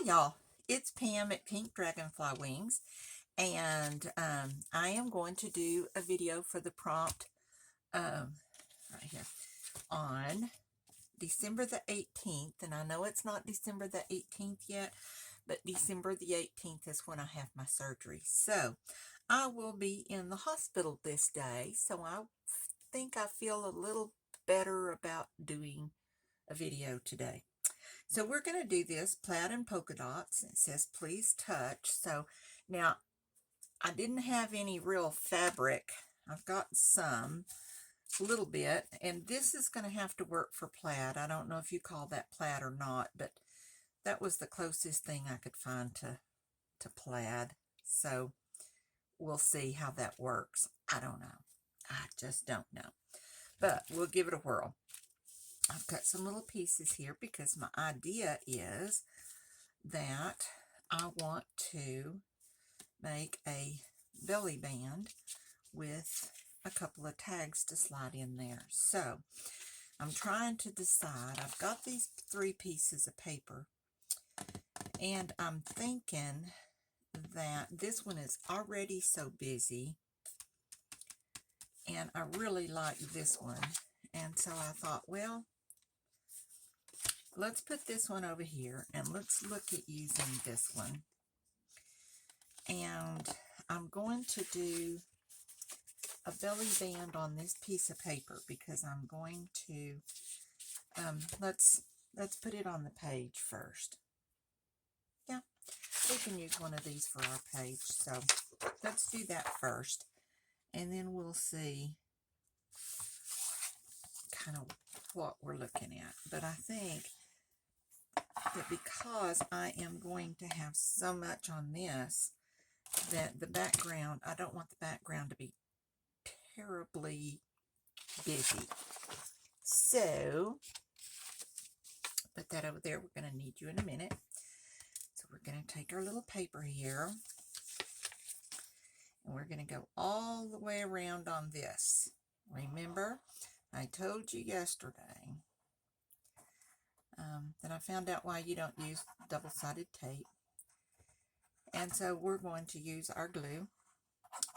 Hi y'all, it's Pam at Pink Dragonfly Wings, and I am going to do a video for the prompt right here on December the 18th, and I know it's not December the 18th yet, but December the 18th is when I have my surgery. So I will be in the hospital this day, so I think I feel a little better about doing a video today. So we're going to do this plaid and polka dots. It says please touch. So now I didn't have any real fabric. I've got some, a little bit, and this is going to have to work for plaid. I don't know if you call that plaid or not, but that was the closest thing I could find to plaid. So we'll see how that works. I don't know. I just don't know. But we'll give it a whirl. I've got some little pieces here because my idea is that I want to make a belly band with a couple of tags to slide in there. So I'm trying to decide. I've got these 3 pieces of paper, and I'm thinking that this one is already so busy, and I really like this one. And so I thought, well, let's put this one over here, and let's look at using this one. And I'm going to do a belly band on this piece of paper because I'm going to, let's put it on the page first. Yeah, we can use one of these for our page. So let's do that first, and then we'll see kind of what we're looking at. But I think that because I am going to have so much on this, that the background, I don't want the background to be terribly busy. So put that over there. We're going to need you in a minute. So we're going to take our little paper here, and we're going to go all the way around on this. Remember, I told you yesterday that I found out why you don't use double-sided tape. And so we're going to use our glue,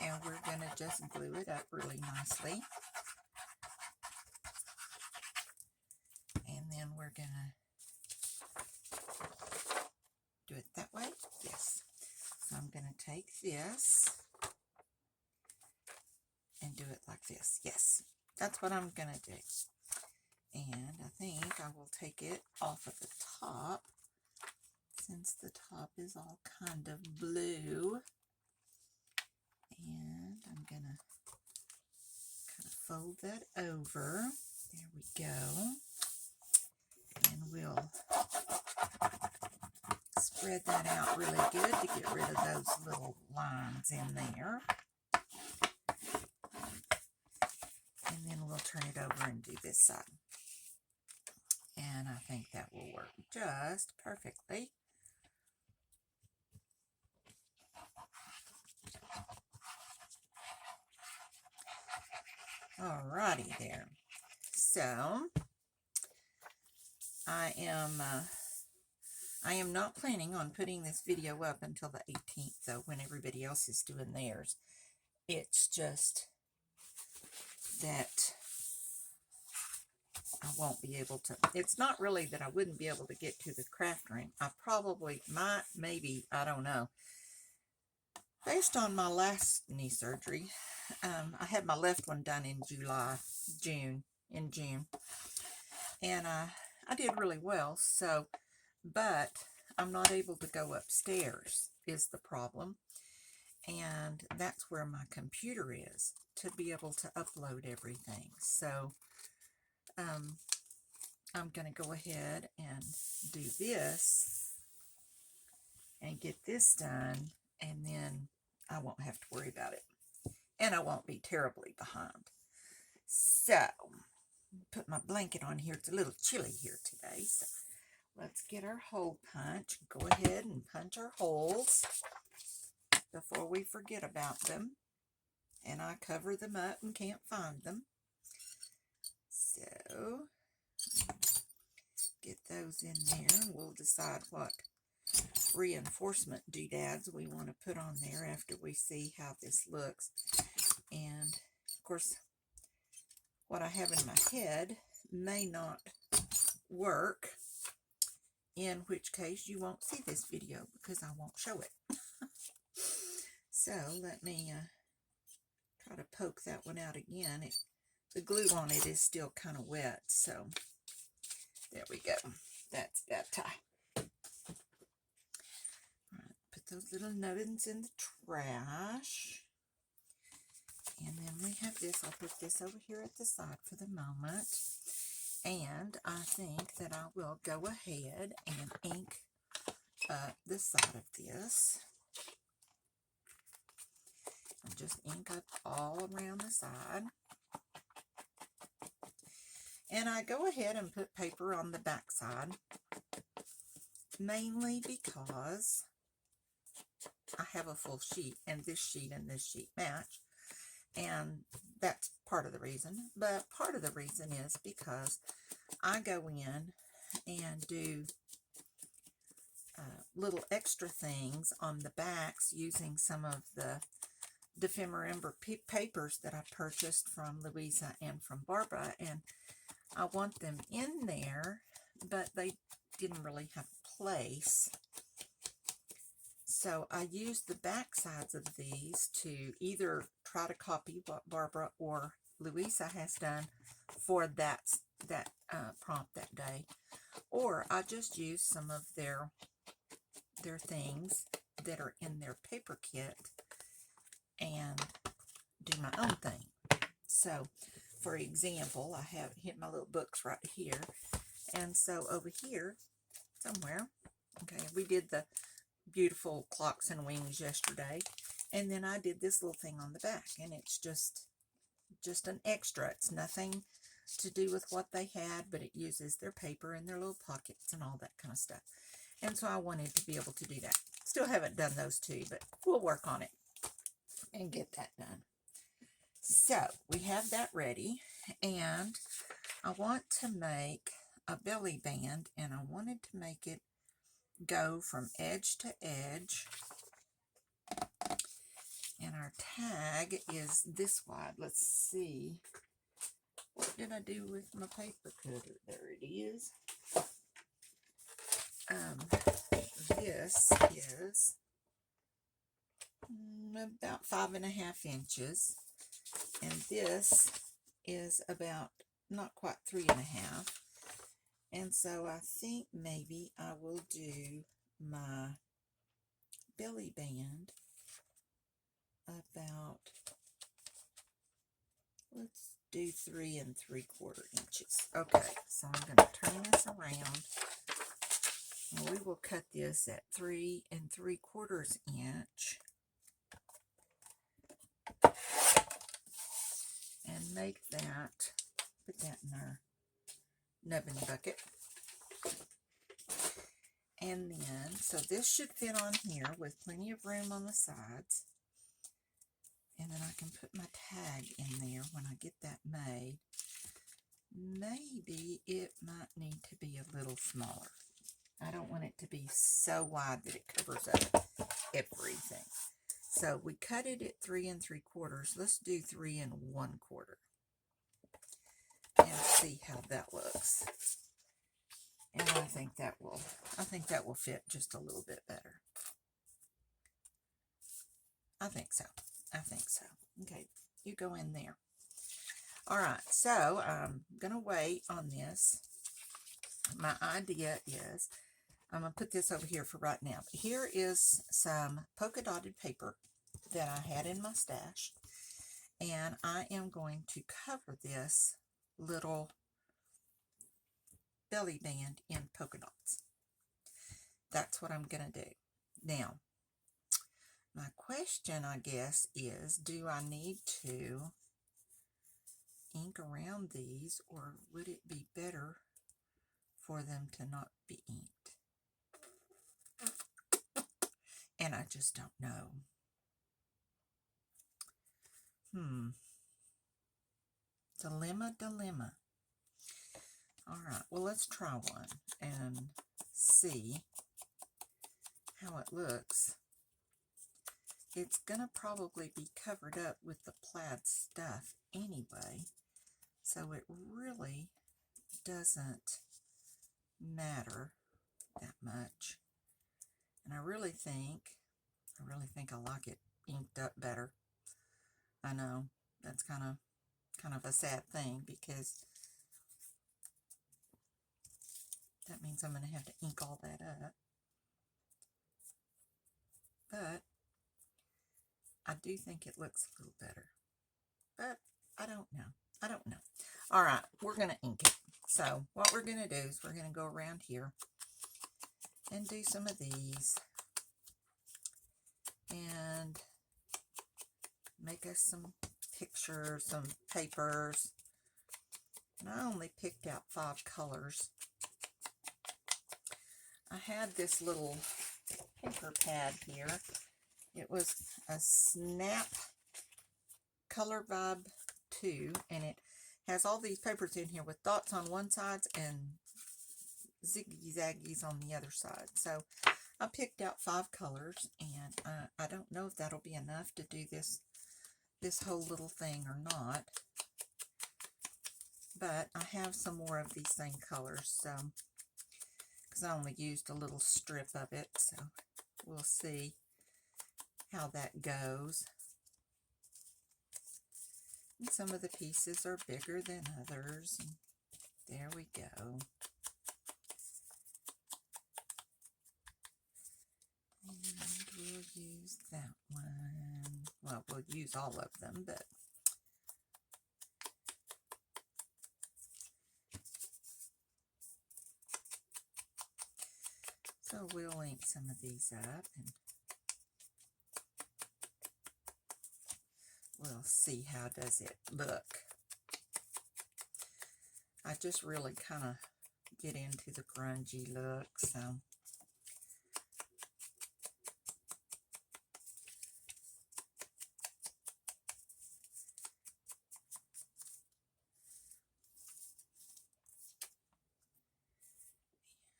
and we're going to just glue it up really nicely. And then we're going to do it that way. Yes. So I'm going to take this and do it like this. Yes, that's what I'm going to do. And I think I will take it off of the top, since the top is all kind of blue. And I'm going to kind of fold that over. There we go. And we'll spread that out really good to get rid of those little lines in there. And then we'll turn it over and do this side. And I think that will work just perfectly. Alrighty there. So I am not planning on putting this video up until the 18th, though, when everybody else is doing theirs. It's just that I won't be able to. It's not really that I wouldn't be able to get to the craft room. I probably might, maybe, I don't know. Based on my last knee surgery, I had my left one done in June, and I did really well. So, but I'm not able to go upstairs is the problem, and that's where my computer is to be able to upload everything. So I'm going to go ahead and do this and get this done, and then I won't have to worry about it, and I won't be terribly behind. So put my blanket on here. It's a little chilly here today, so let's get our hole punch. Go ahead and punch our holes before we forget about them, and I cover them up and can't find them. So get those in there, and we'll decide what reinforcement doodads we want to put on there after we see how this looks. And of course, what I have in my head may not work, in which case you won't see this video because I won't show it. So let me try to poke that one out again. The glue on it is still kind of wet, so there we go. That's that tie. All right, put those little nubbins in the trash. And then we have this. I'll put this over here at the side for the moment. And I think that I will go ahead and ink the side of this. And just ink up all around the side. And I go ahead and put paper on the back side, mainly because I have a full sheet, and this sheet match. And that's part of the reason. But part of the reason is because I go in and do little extra things on the backs using some of the Dephemerember papers that I purchased from Louisa and from Barbara, and I want them in there, but they didn't really have a place. So I used the back sides of these to either try to copy what Barbara or Louisa has done for that prompt that day, or I just used some of their things that are in their paper kit and do my own thing. So, for example, I have hit my little books right here, and so over here somewhere, okay, we did the beautiful clocks and wings yesterday, and then I did this little thing on the back, and it's just an extra. It's nothing to do with what they had, but it uses their paper and their little pockets and all that kind of stuff. And so I wanted to be able to do that. Still haven't done those two, but we'll work on it and get that done. So we have that ready, and I want to make a belly band, and I wanted to make it go from edge to edge. And our tag is this wide. Let's see. What did I do with my paper cutter? There it is. This is about 5.5 inches. And this is about not quite 3.5. And so I think maybe I will do my belly band about, let's do 3 3/4 inches. Okay, so I'm going to turn this around, and we will cut this at 3 3/4 inch and make that, put that in our nubbin bucket. And then, so this should fit on here with plenty of room on the sides. And then I can put my tag in there when I get that made. Maybe it might need to be a little smaller. I don't want it to be so wide that it covers up everything. So we cut it at 3 3/4. Let's do 3 1/4 and see how that looks. And I think that will fit just a little bit better. I think so. Okay, you go in there. All right, so I'm going to wait on this. My idea is, I'm going to put this over here for right now. Here is some polka dotted paper that I had in my stash, and I am going to cover this little belly band in polka dots. That's what I'm going to do. Now, my question, I guess, is, do I need to ink around these, or would it be better for them to not be inked? And I just don't know. Dilemma. All right, well, let's try one and see how it looks, it's gonna probably be covered up with the plaid stuff anyway, so it really doesn't matter that much. And I really think I like it inked up better. I know that's kind of a sad thing, because that means I'm going to have to ink all that up. But I do think it looks a little better. But I don't know. I don't know. All right, we're going to ink it. So what we're going to do is we're going to go around here and do some of these and make us some pictures, some papers. And I only picked out 5 colors. I had this little paper pad here. It was a Snap Color Vibe 2, and it has all these papers in here with dots on one side and ziggy-zaggies on the other side. So I picked out 5 colors, and I don't know if that'll be enough to do this whole little thing or not. But I have some more of these same colors, so because I only used a little strip of it, so we'll see how that goes. And some of the pieces are bigger than others. And there we go. And we'll use that one. Well, we'll use all of them, but so we'll ink some of these up and we'll see how does it look. I just really kind of get into the grungy look, so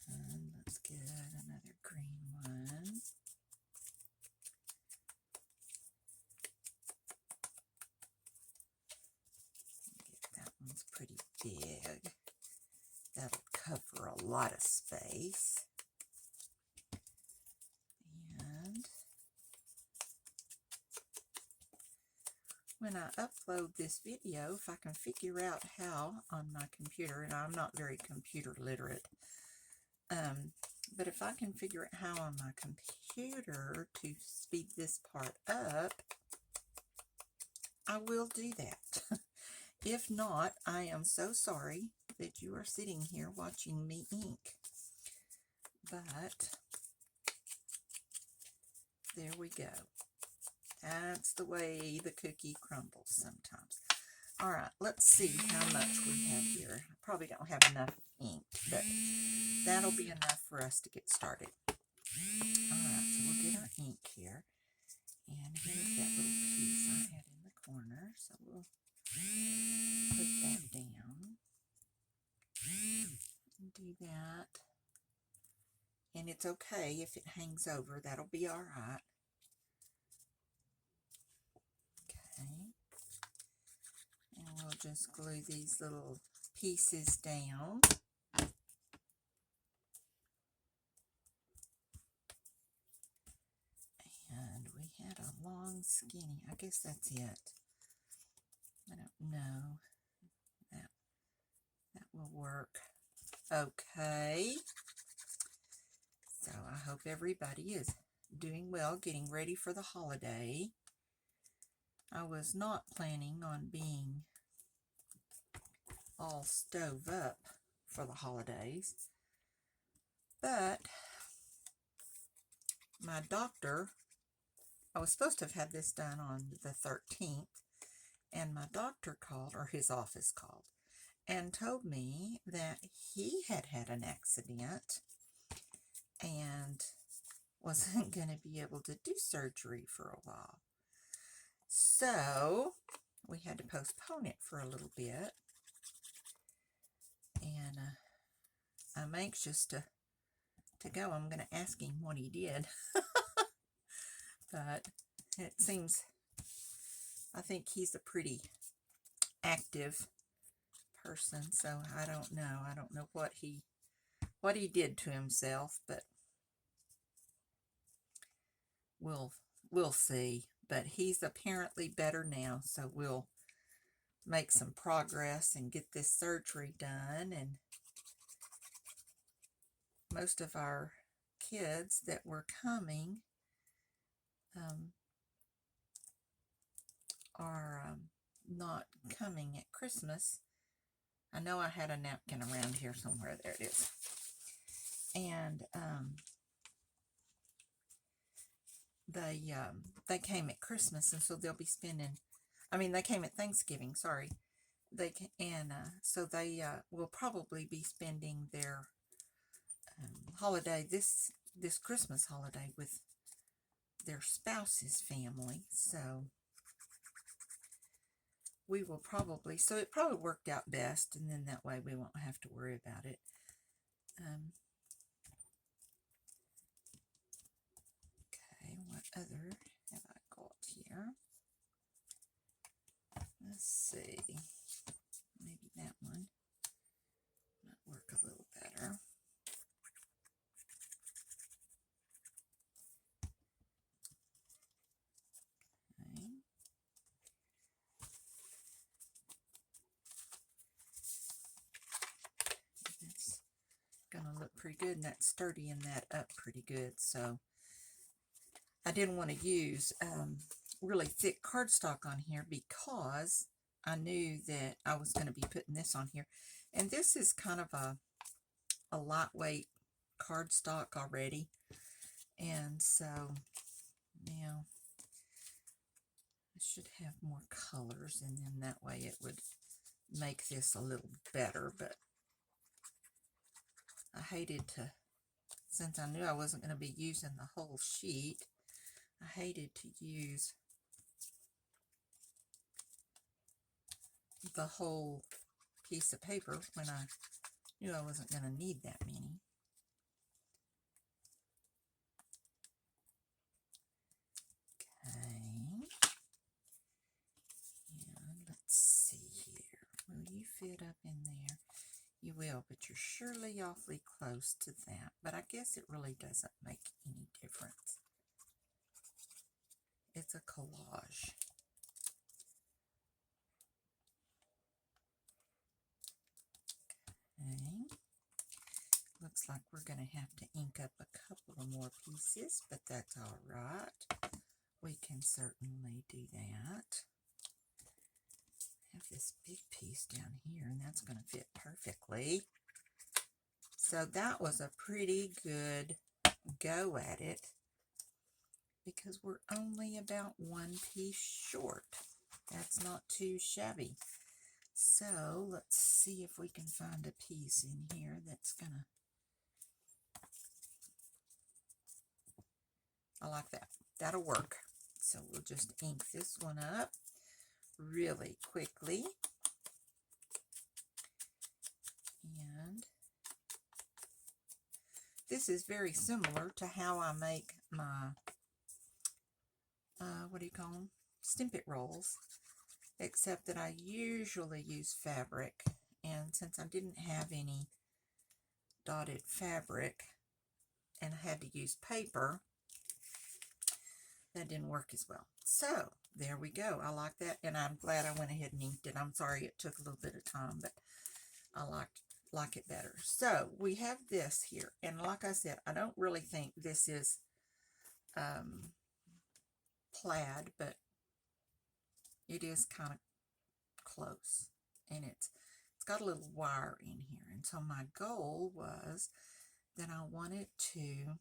and let's get another green one. That one's pretty big. That'll cover a lot of space. And when I upload this video, if I can figure out how on my computer, and I'm not very computer literate, but if I can figure out how on my computer to speed this part up, I will do that. If not, I am so sorry that you are sitting here watching me ink. But there we go. That's the way the cookie crumbles sometimes. All right, let's see how much we have here. I probably don't have enough ink, but that'll be enough for us to get started. All right, so we'll get our ink here. And here's that little piece I had in the corner. So we'll put that down. And do that. And it's okay if it hangs over. That'll be all right. Okay. And we'll just glue these little pieces down. And we had a long skinny. I guess that's it. I don't know. That will work. Okay. So I hope everybody is doing well, getting ready for the holiday. I was not planning on being all stove up for the holidays, but my doctor, I was supposed to have had this done on the 13th, and my doctor called, or his office called, and told me that he had had an accident and wasn't going to be able to do surgery for a while. So we had to postpone it for a little bit. And I'm anxious to to go, I'm going to ask him what he did. But it seems, I think he's a pretty active person, so I don't know. I don't know what he did to himself, but we'll see. But he's apparently better now, so we'll make some progress and get this surgery done. And most of our kids that were coming are not coming at Christmas. I know I had a napkin around here somewhere. There it is. And they came at Christmas, and so they'll be spending. I mean, they came at Thanksgiving. Sorry, so they will probably be spending their holiday this Christmas holiday with their spouse's family. So we will probably. So it probably worked out best, and then that way we won't have to worry about it. Okay, what other have I got here? Let's see. Maybe that one might work a little better. Okay. That's gonna look pretty good, and that's sturdying that up pretty good. So I didn't want to use really thick cardstock on here because I knew that I was going to be putting this on here. And this is kind of a lightweight cardstock already. And so now I should have more colors, and then that way it would make this a little better. But I hated to, since I knew I wasn't going to be using the whole sheet, I hated to use the whole piece of paper when I knew I wasn't going to need that many. Okay. And let's see here. Will you fit up in there? You will, but you're surely awfully close to that. But I guess it really doesn't make any difference. It's a collage. Okay. Looks like we're going to have to ink up a couple of more pieces, but that's all right. We can certainly do that. I have this big piece down here, and that's going to fit perfectly. So that was a pretty good go at it, because we're only about one piece short. That's not too shabby. So let's see if we can find a piece in here that's gonna, I like that. That'll work. So we'll just ink this one up really quickly. And this is very similar to how I make my, what do you call them? Stimp It rolls, except that I usually use fabric. And since I didn't have any dotted fabric and I had to use paper, that didn't work as well. So there we go. I like that, and I'm glad I went ahead and inked it. I'm sorry it took a little bit of time, but I like it better. So we have this here, and like I said, I don't really think this is plaid, but it is kind of close, and it's got a little wire in here. And so my goal was that I wanted to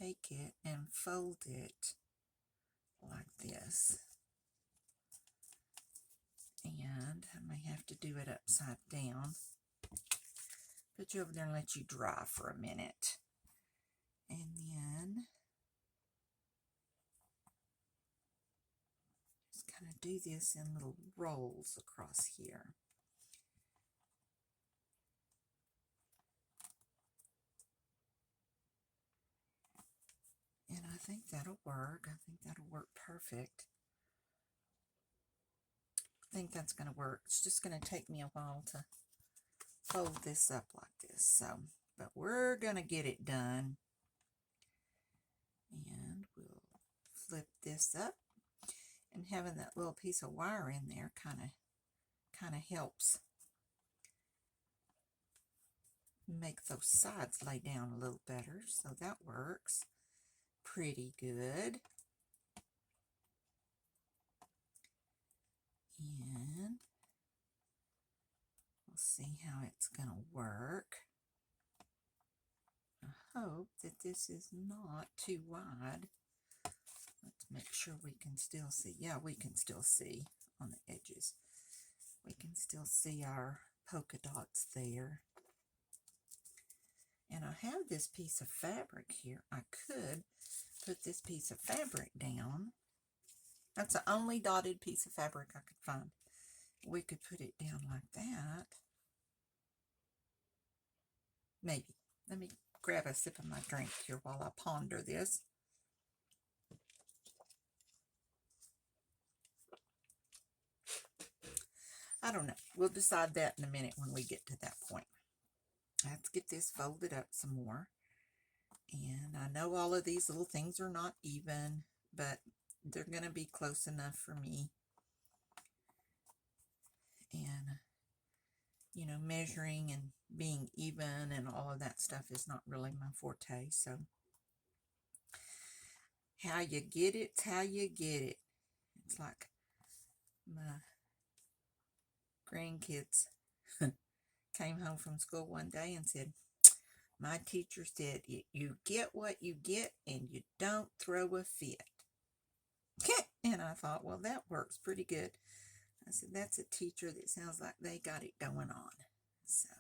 take it and fold it like this, and I may have to do it upside down. Put you over there and let you dry for a minute, and then just kind of do this in little rolls across here. think that'll work. I think that'll work perfect. I think that's going to work. It's just going to take me a while to fold this up like this. So, but we're going to get it done. And we'll flip this up. And having that little piece of wire in there kind of helps make those sides lay down a little better. So that works pretty good. And we'll see how it's going to work. I hope that this is not too wide. Let's make sure we can still see. Yeah, we can still see on the edges. We can still see our polka dots there. And I have this piece of fabric here. I could put this piece of fabric down. That's the only dotted piece of fabric I could find. We could put it down like that. Maybe. Let me grab a sip of my drink here while I ponder this. I don't know. We'll decide that in a minute when we get to that point. Let's get this folded up some more. And I know all of these little things are not even, but they're going to be close enough for me. And, you know, measuring and being even and all of that stuff is not really my forte. So, how you get it's how you get it. It's like my grandkids came home from school one day and said, my teacher said, you get what you get and you don't throw a fit. And I thought, well, that works pretty good. I said, that's a teacher that sounds like they got it going on. So,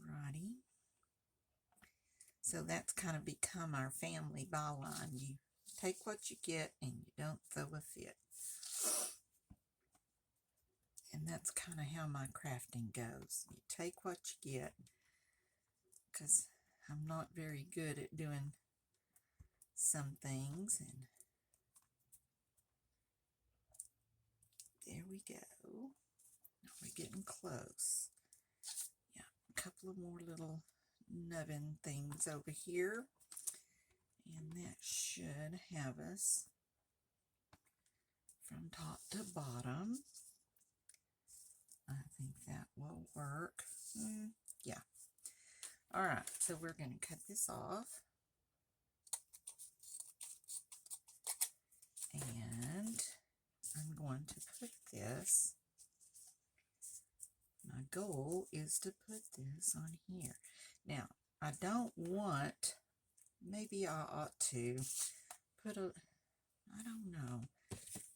alrighty. So that's kind of become our family byline. You take what you get and you don't throw a fit. And that's kind of how my crafting goes. You take what you get, because I'm not very good at doing some things. And there we go. Now we're getting close. Yeah, a couple of more little nubbin things over here. And that should have us from top to bottom. I think that will work. Yeah. All right, so we're going to cut this off. And I'm going to put this, my goal is to put this on here. Now, I don't want, maybe I ought to put a, I don't know,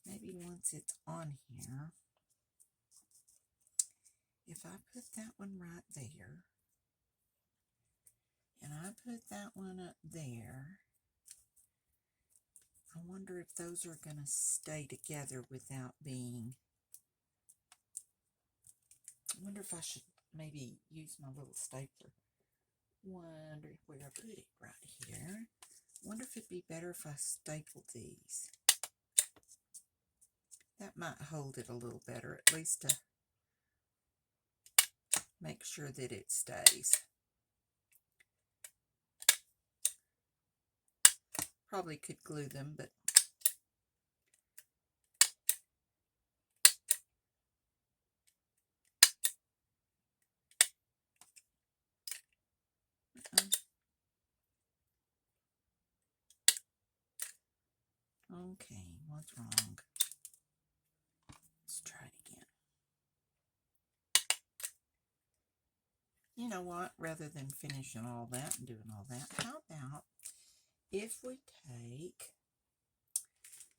maybe once it's on here, if I put that one right there, and I put that one up there, I wonder if those are going to stay together without being, I wonder if I should maybe use my little stapler. Wonder where I put it right here. Wonder if it'd be better if I stapled these. That might hold it a little better, at least to make sure that it stays. Probably could glue them, but okay, what's wrong? Let's try it again. You know what? Rather than finishing all that and doing all that, how about if we take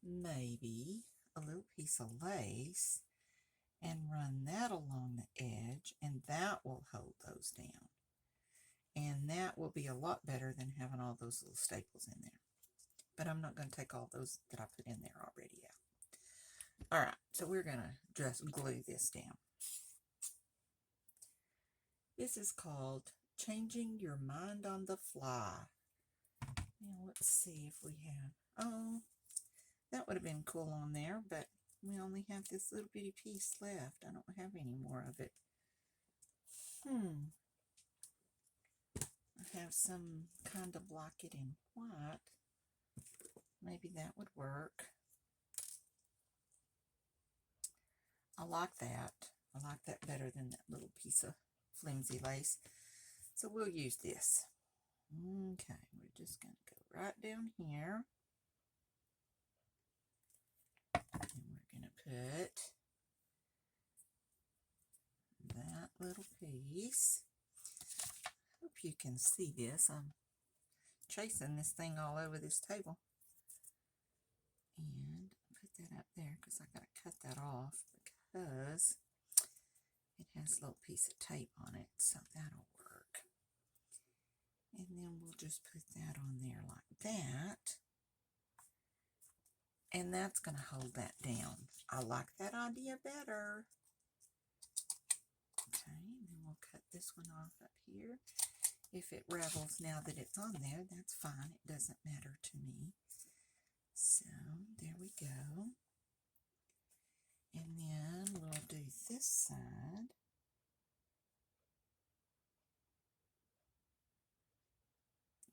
maybe a little piece of lace and run that along the edge, and that will hold those down. And that will be a lot better than having all those little staples in there. But I'm not going to take all those that I put in there already out. All right, so we're going to just glue this down. This is called Changing Your Mind on the Fly. Now let's see if we have, oh, that would have been cool on there, but we only have this little bitty piece left. I don't have any more of it. I have some kind of block it in white. Maybe that would work. I like that. I like that better than that little piece of flimsy lace. So we'll use this. Okay, we're just going to go right down here. And we're going to put that little piece. Hope you can see this. I'm chasing this thing all over this table. And put that up there because I got to cut that off because it has a little piece of tape on it, so that'll work. And then we'll just put that on there like that. And that's going to hold that down. I like that idea better. Okay, and then we'll cut this one off up here. If it ravels now that it's on there, that's fine. It doesn't matter to me. So, there we go. And then we'll do this side.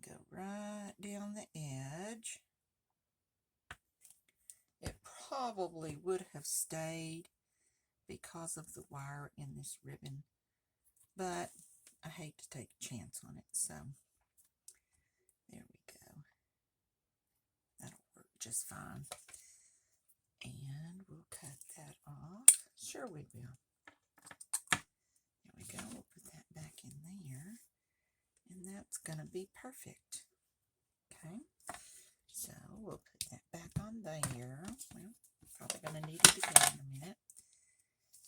Go right down the edge. It probably would have stayed because of the wire in this ribbon, but I hate to take a chance on it, so there we go. That'll work just fine. And we'll cut that off. Sure we will. There we go. We'll put that back in there. And that's going to be perfect. Okay. So we'll put that back on there. Well, probably going to need it again in a minute.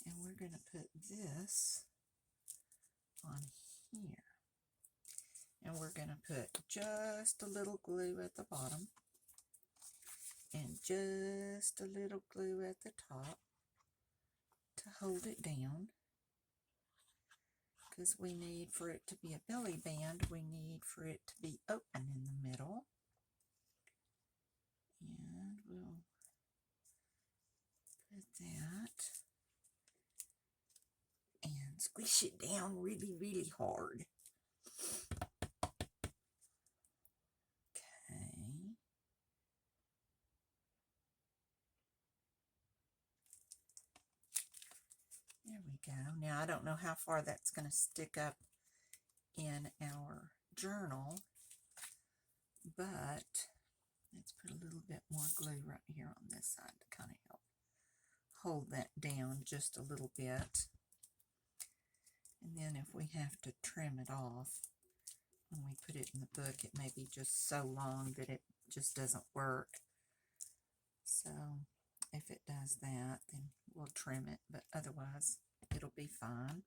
And we're going to put this on here. And we're going to put just a little glue at the bottom. And just a little glue at the top to hold it down. Because we need for it to be a belly band, we need for it to be open in the middle. And we'll put that and squish it down really, really hard. Okay. There we go. Now, I don't know how far that's going to stick up in our journal, but let's put a little bit more glue right here on this side to kind of help hold that down just a little bit. And then if we have to trim it off when we put it in the book, it may be just so long that it just doesn't work. So if it does that, then we'll trim it, but otherwise it'll be fine.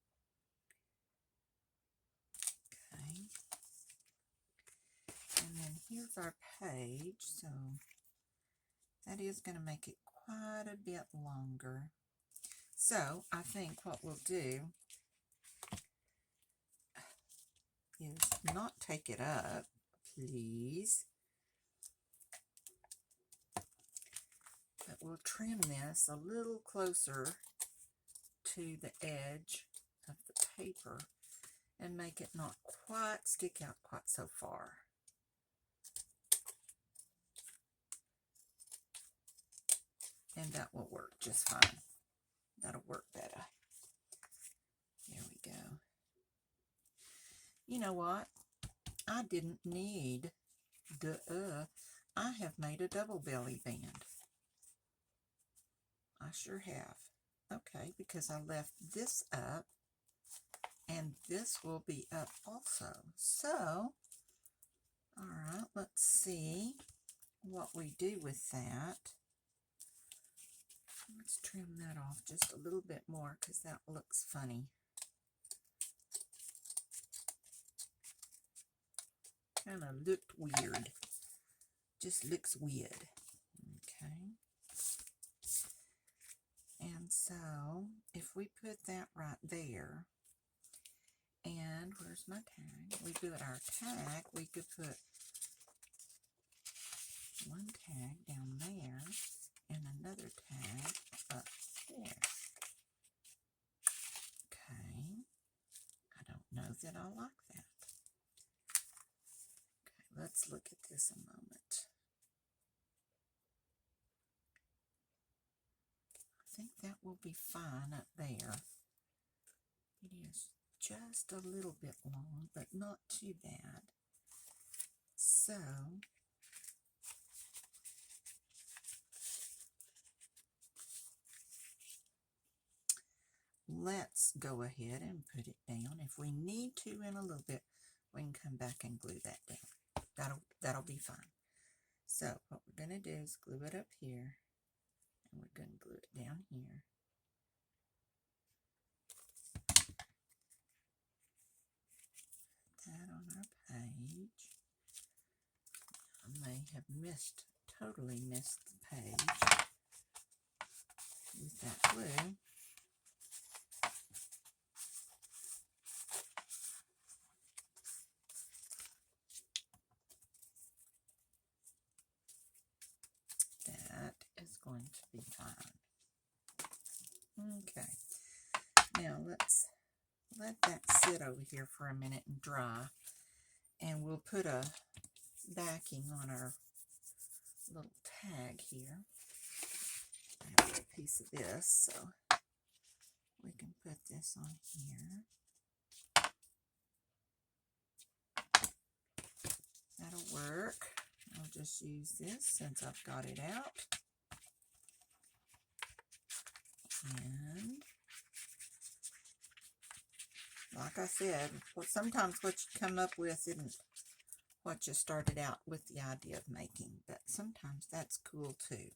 Okay. And then here's our page, so that is going to make it quite a bit longer. So I think what we'll do is not take it up, please, but we'll trim this a little closer to the edge of the paper and make it not quite stick out quite so far. And that will work just fine. That'll work better. There we go. You know what? I didn't need I have made a double belly band. I sure have. Okay, because I left this up and this will be up also. So, all right, let's see what we do with that. Let's trim that off just a little bit more because that looks funny. Kind of looked weird. Just looks weird. Okay. And so, if we put that right there, and where's my tag? We put our tag, we could put one tag down there and another tag up there. Okay, I don't know that I like that. Okay, let's look at this a moment. I think that will be fine up there. It is just a little bit long, but not too bad. So let's go ahead and put it down. If we need to in a little bit, we can come back and glue that down. That'll be fine. So what we're going to do is glue it up here, and we're going to glue it down here. Put that on our page. I may have totally missed the page with that glue. That is going to be fine. Okay, now let's let that sit over here for a minute and dry, and we'll put a backing on our little tag here. I have a piece of this, so we can put this on here. That'll work. I'll just use this since I've got it out. And like I said, sometimes what you come up with isn't what you started out with the idea of making, but sometimes that's cool too,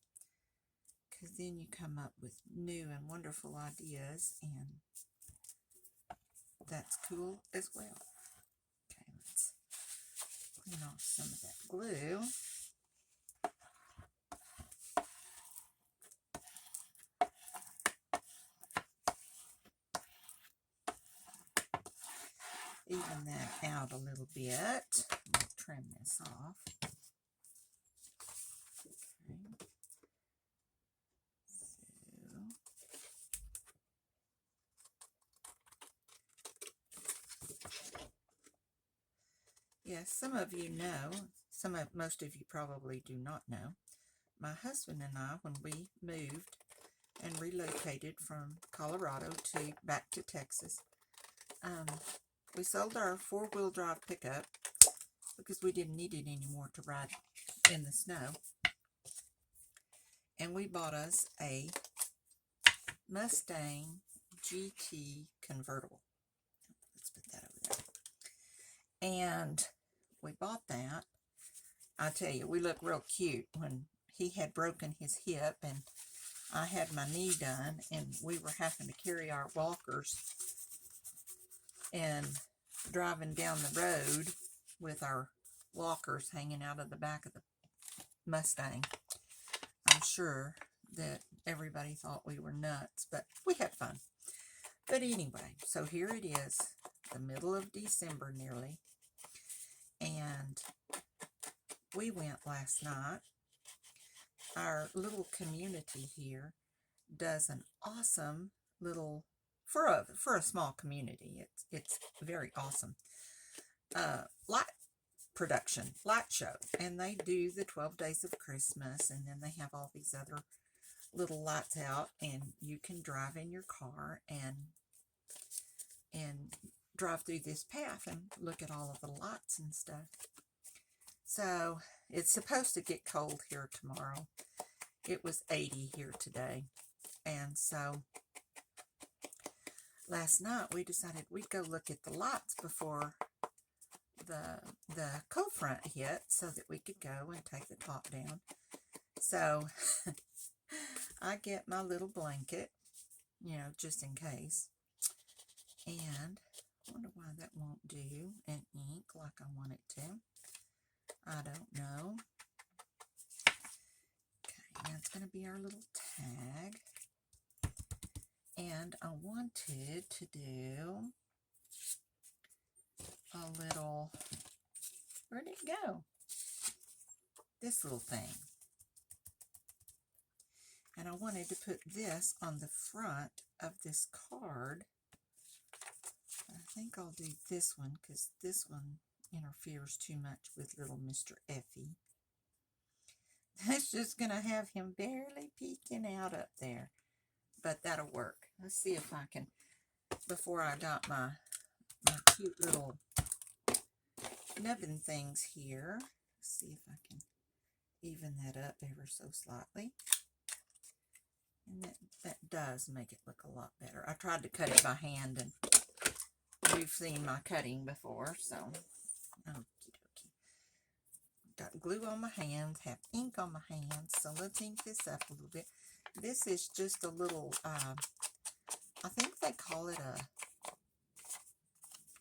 because then you come up with new and wonderful ideas, and that's cool as well. Okay, let's clean off some of that glue. Even that out a little bit. I'll trim this off. Okay. Yes, some of you know, most of you probably do not know. My husband and I, when we moved and relocated from Colorado back to Texas, we sold our four-wheel drive pickup because we didn't need it anymore to ride in the snow. And we bought us a Mustang GT convertible. Let's put that over there. And we bought that. I tell you, we look real cute. When he had broken his hip and I had my knee done, and we were having to carry our walkers and driving down the road with our walkers hanging out of the back of the Mustang. I'm sure that everybody thought we were nuts, but we had fun. But anyway, so here it is, the middle of December nearly, and we went last night. Our little community here does an awesome little, for a small community, it's very awesome, light production, light show. And they do the 12 days of Christmas, and then they have all these other little lights out, and you can drive in your car and drive through this path and look at all of the lights and stuff. So it's supposed to get cold here tomorrow. It was 80 here today. And so last night we decided we'd go look at the lights before the cold front hit, so that we could go and take the top down. So I get my little blanket, just in case. And I wonder why that won't do in ink like I want it to. I don't know. Okay, that's going to be our little tag. And I wanted to do a little, where'd it go? This little thing. And I wanted to put this on the front of this card. I think I'll do this one because this one interferes too much with little Mr. Effie. That's just going to have him barely peeking out up there. But that'll work. Let's see if I can, before I got my cute little nubbin things here, see if I can even that up ever so slightly. And that does make it look a lot better. I tried to cut it by hand, and you've seen my cutting before, so okie dokie. Got glue on my hands, have ink on my hands, so let's ink this up a little bit. This is just a little, I think they call it a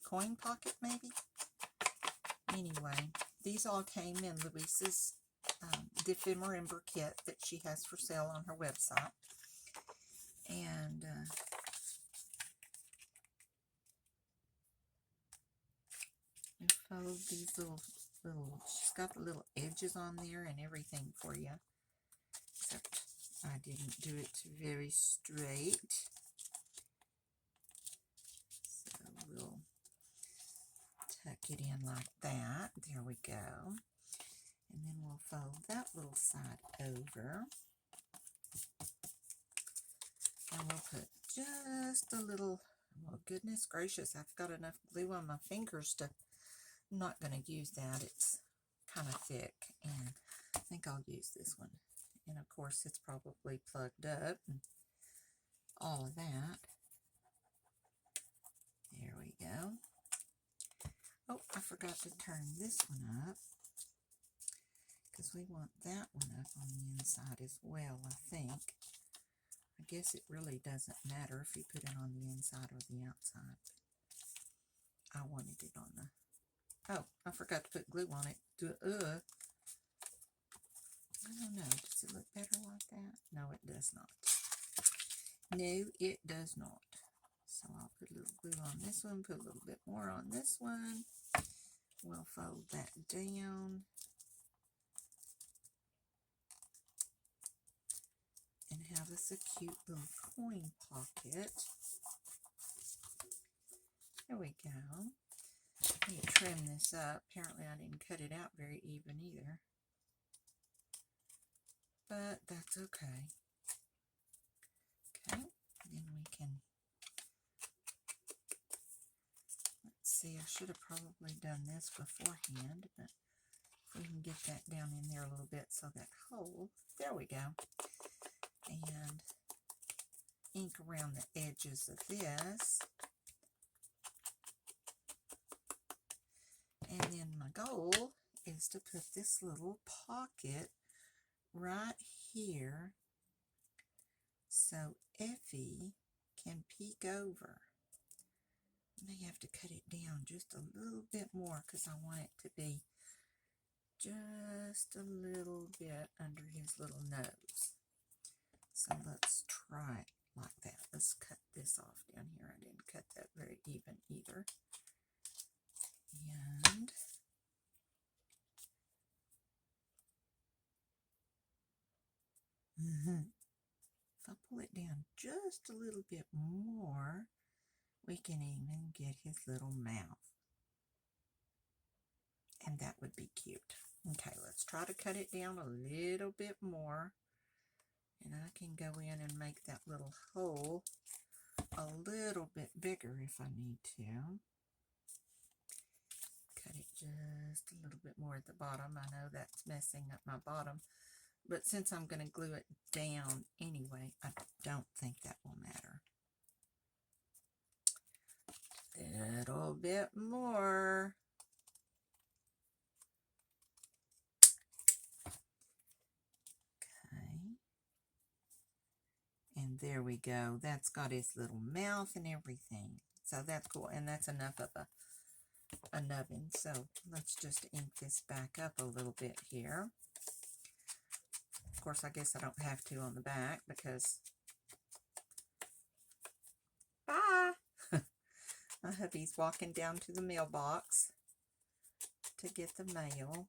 coin pocket, maybe? Anyway, these all came in Louisa's Dephemerember kit that she has for sale on her website. And I fold these little, she's got the little edges on there and everything for you. Except I didn't do it very straight. So we'll tuck it in like that. There we go. And then we'll fold that little side over. And we'll put just a little, well, goodness gracious, I've got enough glue on my fingers to, I'm not going to use that. It's kind of thick, and I think I'll use this one. And of course, it's probably plugged up and all of that. There we go. Oh, I forgot to turn this one up, because we want that one up on the inside as well, I think. I guess it really doesn't matter if you put it on the inside or the outside. I wanted it on the... Oh, I forgot to put glue on it. I don't know. Does it look better like that? No, it does not. No, it does not. So I'll put a little glue on this one, put a little bit more on this one. We'll fold that down. And have us a cute little coin pocket. There we go. Let me trim this up. Apparently I didn't cut it out very even either. But that's okay. Okay, then we can, let's see, I should have probably done this beforehand, but if we can get that down in there a little bit so that hole, there we go. And ink around the edges of this. And then my goal is to put this little pocket right here so Effie can peek over. I may have to cut it down just a little bit more because I want it to be just a little bit under his little nose. So let's try it like that. Let's cut this off down here. I didn't cut that very even either. And if I pull it down just a little bit more, we can even get his little mouth. And that would be cute. Okay, let's try to cut it down a little bit more. And I can go in and make that little hole a little bit bigger if I need to. Cut it just a little bit more at the bottom. I know that's messing up my bottom, but since I'm going to glue it down anyway, I don't think that will matter. A little bit more. Okay. And there we go. That's got his little mouth and everything. So that's cool. And that's enough of a nubbin. So let's just ink this back up a little bit here. Of course, I guess I don't have to on the back because... Bye! My hubby's walking down to the mailbox to get the mail.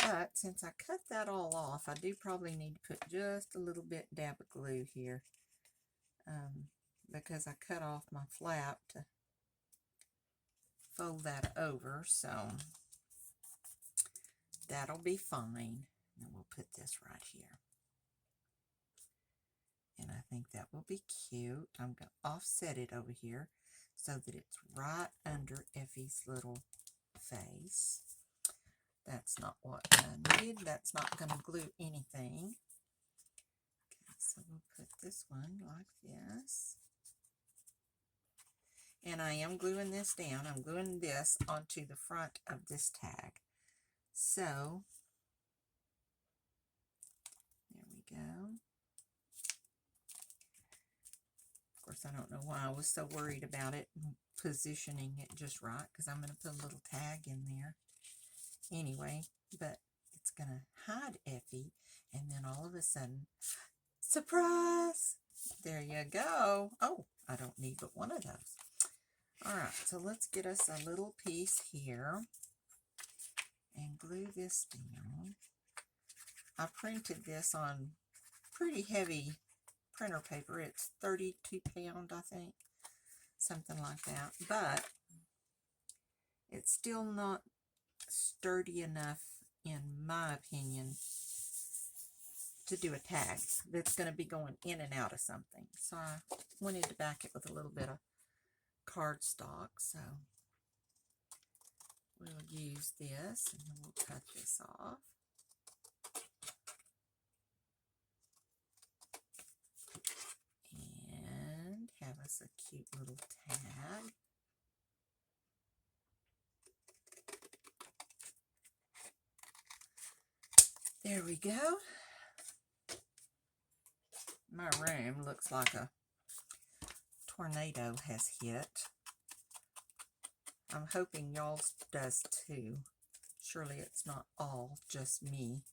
But since I cut that all off, I do probably need to put just a little bit dab of glue here, because I cut off my flap to fold that over, so that'll be fine. And we'll put this right here. And I think that will be cute. I'm going to offset it over here so that it's right under Effie's little face. That's not what I need. That's not going to glue anything. Okay, so we'll put this one like this. And I am gluing this down. I'm gluing this onto the front of this tag. So, there we go. Of course, I don't know why I was so worried about it, positioning it just right, because I'm going to put a little tag in there anyway, but it's going to hide Effie, and then all of a sudden, surprise! There you go. Oh, I don't need but one of those. All right, so let's get us a little piece here and glue this down. I printed this on pretty heavy printer paper. It's 32 pound, I think, something like that, but it's still not sturdy enough, in my opinion, to do a tag that's going to be going in and out of something. So I wanted to back it with a little bit of cardstock, so we'll use this and then we'll cut this off. And have us a cute little tag. There we go. My room looks like a tornado has hit. I'm hoping y'all's does too. Surely it's not all just me.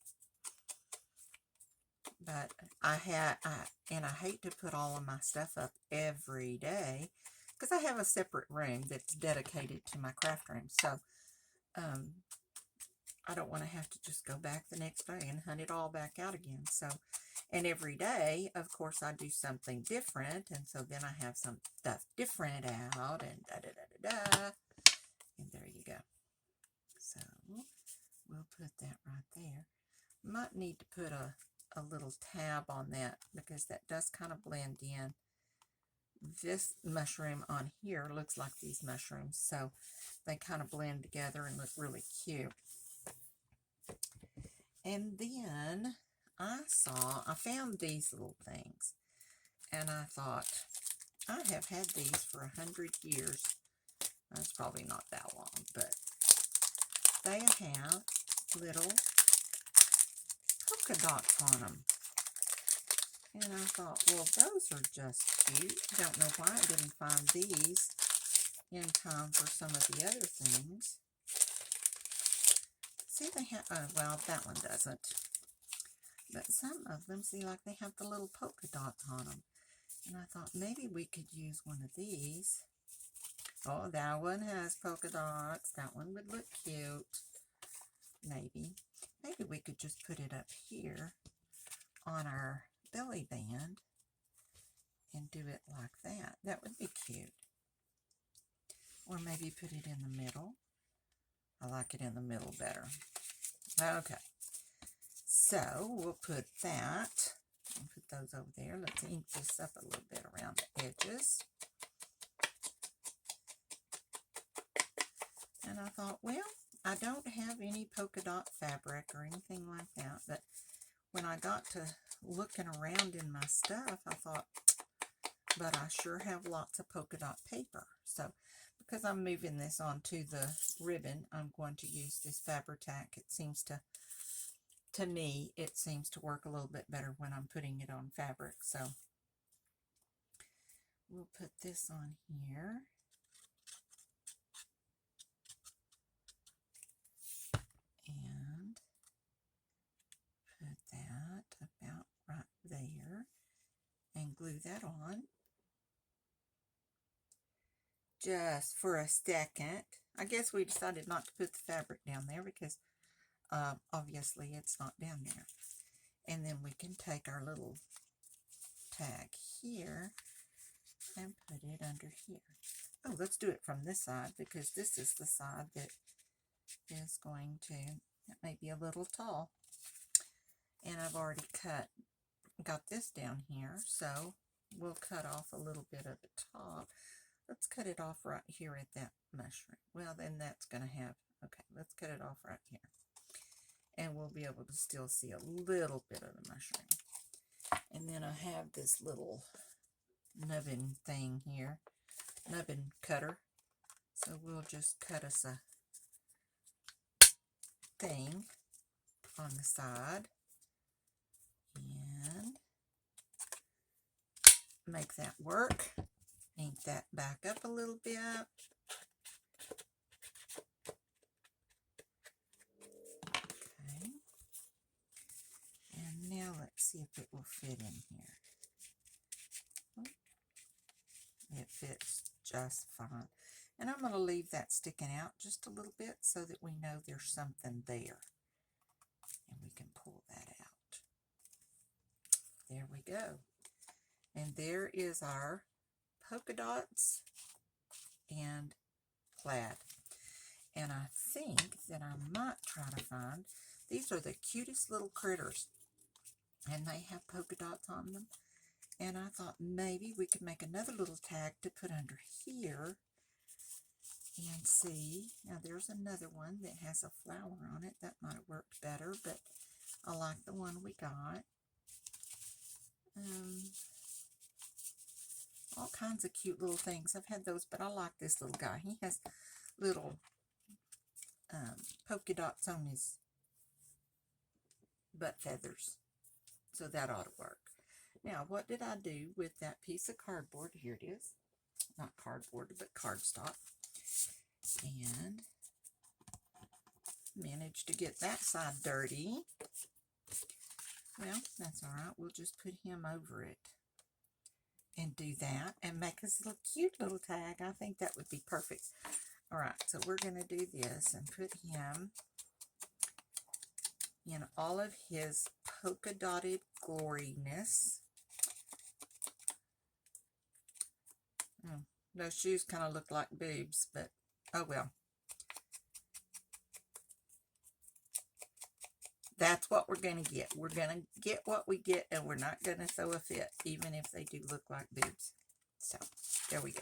But I hate to put all of my stuff up every day, because I have a separate room that's dedicated to my craft room. So I don't want to have to just go back the next day and hunt it all back out again. So, and every day, of course, I do something different, and so then I have some stuff different out, and da-da-da-da-da. And there you go. So, we'll put that right there. Might need to put a little tab on that, because that does kind of blend in. This mushroom on here looks like these mushrooms, so they kind of blend together and look really cute. And then I found these little things, and I thought, I have had these for 100 years. That's probably not that long, but they have little polka dots on them. And I thought, well, those are just cute. Don't know why I didn't find these in time for some of the other things. See, they have, well, that one doesn't. But some of them, see, like they have the little polka dots on them. And I thought maybe we could use one of these. Oh, that one has polka dots. That one would look cute. Maybe. Maybe we could just put it up here on our belly band and do it like that. That would be cute. Or maybe put it in the middle. I like it in the middle better. Okay. So we'll put that. I'll put those over there. Let's ink this up a little bit around the edges. And I thought, well, I don't have any polka dot fabric or anything like that, but when I got to looking around in my stuff, I thought, but I sure have lots of polka dot paper. So because I'm moving this onto the ribbon, I'm going to use this Fabri-Tac. It seems to me, it seems to work a little bit better when I'm putting it on fabric. So we'll put this on here. And put that about right there and glue that on. Just for a second. I guess we decided not to put the fabric down there because obviously it's not down there. And then we can take our little tag here and put it under here. Oh, let's do it from this side, because this is the side that is going to, that may be a little tall. And I've already got this down here, so we'll cut off a little bit of the top. Let's cut it off right here at that mushroom. Well, then that's going to have, okay, let's cut it off right here. And we'll be able to still see a little bit of the mushroom. And then I have this little nubbin thing here, nubbin cutter. So we'll just cut us a thing on the side and make that work. Ink that back up a little bit. Okay. And now let's see if it will fit in here. It fits just fine. And I'm going to leave that sticking out just a little bit so that we know there's something there. And we can pull that out. There we go. And there is our polka dots and plaid. And I think that I might try to find, these are the cutest little critters. And they have polka dots on them. And I thought maybe we could make another little tag to put under here and see. Now there's another one that has a flower on it. That might have worked better, but I like the one we got. All kinds of cute little things. I've had those, but I like this little guy. He has little polka dots on his butt feathers. So that ought to work. Now, what did I do with that piece of cardboard? Here it is. Not cardboard, but cardstock. And managed to get that side dirty. Well, that's all right. We'll just put him over it and do that and make us a cute little tag. I think that would be perfect. All right, so we're going to do this and put him in all of his polka dotted gloriness. Those shoes kind of look like boobs, but oh well. That's what we're going to get. We're going to get what we get, and we're not going to throw a fit, even if they do look like boobs. So, there we go.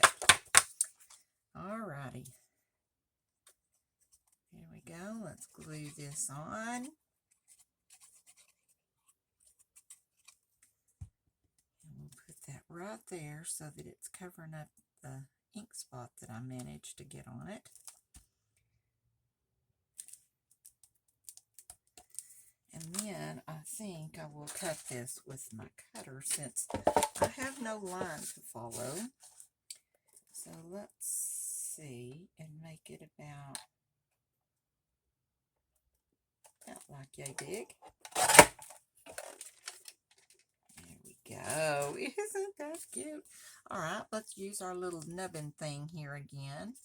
Alrighty. Here we go. Let's glue this on. And we'll put that right there so that it's covering up the ink spot that I managed to get on it. And then I think I will cut this with my cutter since I have no line to follow. So let's see and make it about like yay big. There we go. Isn't that cute? All right, let's use our little nubbin thing here again.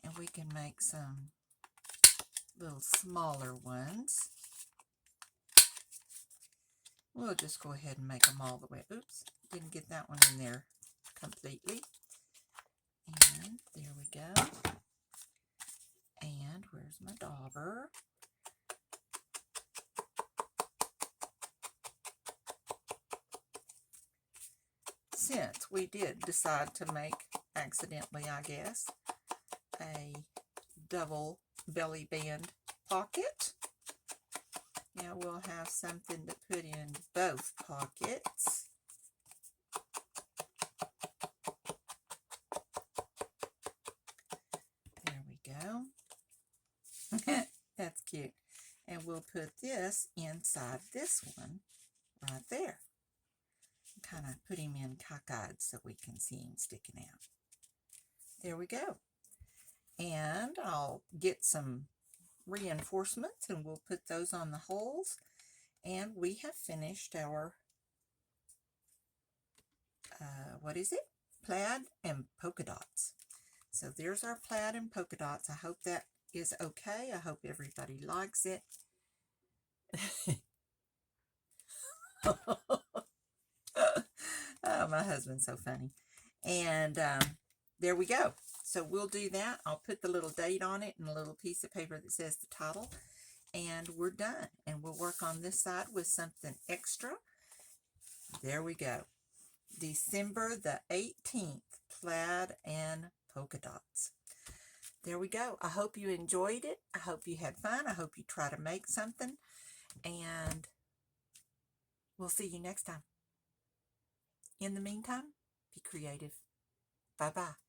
And we can make some little smaller ones. We'll just go ahead and make them all the way. Oops, didn't get that one in there completely. And there we go. And where's my dauber? Since we did decide to make, accidentally I guess, a double belly band pocket, now we'll have something to put in both pockets. There we go. That's cute. And we'll put this inside this one right there. Kind of put him in cockeyed so we can see him sticking out. There we go. And I'll get some reinforcements and we'll put those on the holes. And we have finished our, what is it? Plaid and polka dots. So there's our plaid and polka dots. I hope that is okay. I hope everybody likes it. Oh, my husband's so funny. And there we go. So we'll do that. I'll put the little date on it and a little piece of paper that says the title. And we're done. And we'll work on this side with something extra. There we go. December the 18th, plaid and polka dots. There we go. I hope you enjoyed it. I hope you had fun. I hope you try to make something. And we'll see you next time. In the meantime, be creative. Bye-bye.